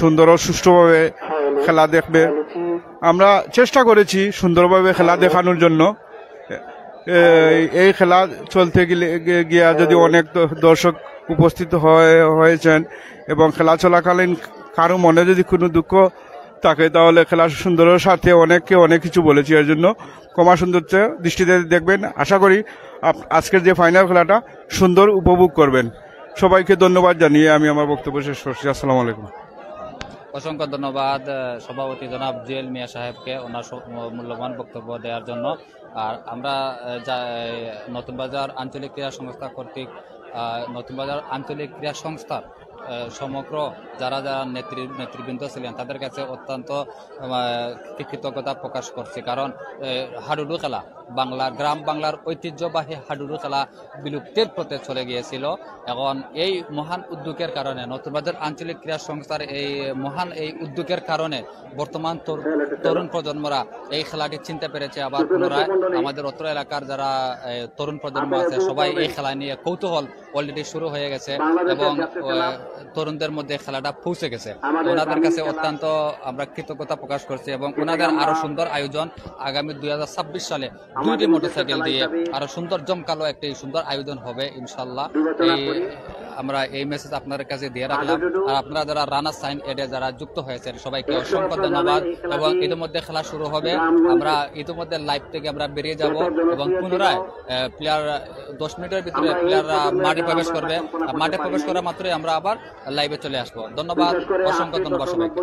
সুন্দর ও সুষ্ঠুভাবে খেলা দেখবে। আমরা চেষ্টা করেছি সুন্দরভাবে খেলা দেখানোর জন্য। এই খেলা চলতে গিয়া যদি অনেক দর্শক উপস্থিত হয়েছেন এবং খেলা চলাকালীন কারো মনে যদি কোনো দুঃখ থাকে তাহলে খেলা সুন্দরের সাথে অনেককে অনেক কিছু বলেছি, এর জন্য ক্ষমা সুন্দরতে দৃষ্টিতে দেখবেন। আশা করি আজকের যে ফাইনাল খেলাটা সুন্দর উপভোগ করবেন। সবাইকে ধন্যবাদ জানিয়ে আমি আমার বক্তব্য শেষ করছি। আসসালামু আলাইকুম। অসংখ্য ধন্যবাদ সভাপতি জনাব জুয়েল মিয়া সাহেবকে ওনার মূল্যবান বক্তব্য দেওয়ার জন্য। আর আমরা নতুন বাজার আঞ্চলিক ক্রীড়া সংস্থা কর্তৃক নতুন বাজার আঞ্চলিক ক্রীড়া সংস্থার সমগ্র যারা যারা নেতৃবৃন্দ ছিলেন তাদের কাছে অত্যন্ত কৃতজ্ঞতা প্রকাশ করছি। কারণ হাডুডু খেলা গ্রাম বাংলার ঐতিহ্যবাহী হাডুডু খেলা বিলুপ্তির পথে চলে গিয়েছিল। এখন এই মহান উদ্যোগের কারণে নতুন বাজার আঞ্চলিক ক্রীড়া সংস্থার এই মহান এই উদ্যোগের কারণে বর্তমান তরুণ প্রজন্মরা এই খেলাটি চিনতে পেরেছে। আবার পুনরায় আমাদের অত্র এলাকার যারা তরুণ প্রজন্ম আছে সবাই এই খেলা নিয়ে কৌতূহল অলরেডি শুরু হয়ে গেছে এবং তরুণদের মধ্যে খেলাটা পৌঁছে গেছে। ওনাদের কাছে অত্যন্ত আমরা কৃতজ্ঞতা প্রকাশ করছি এবং ওনাদের আরো সুন্দর আয়োজন আগামী 2026 সালে 2টি মোটরসাইকেল দিয়ে আরো সুন্দর জমকালো একটি সুন্দর আয়োজন হবে ইনশাল্লাহ। আমরা এই মেসেজ আপনাদের কাছে দিয়ে রাখলাম। আর আপনারা যারা রানার সাইন এডে যারা যুক্ত হয়েছেন সবাইকে অসংখ্য ধন্যবাদ। এবং ইতিমধ্যে খেলা শুরু হবে, আমরা ইতিমধ্যে লাইভ থেকে আমরা বেরিয়ে যাব এবং পুনরায় প্লেয়ার 10 মিনিটের ভিতরে প্লেয়াররা মাঠে প্রবেশ করবে। মাঠে প্রবেশ করা মাত্রই আমরা আবার লাইভে চলে আসবো। ধন্যবাদ, অসংখ্য ধন্যবাদ সবাইকে।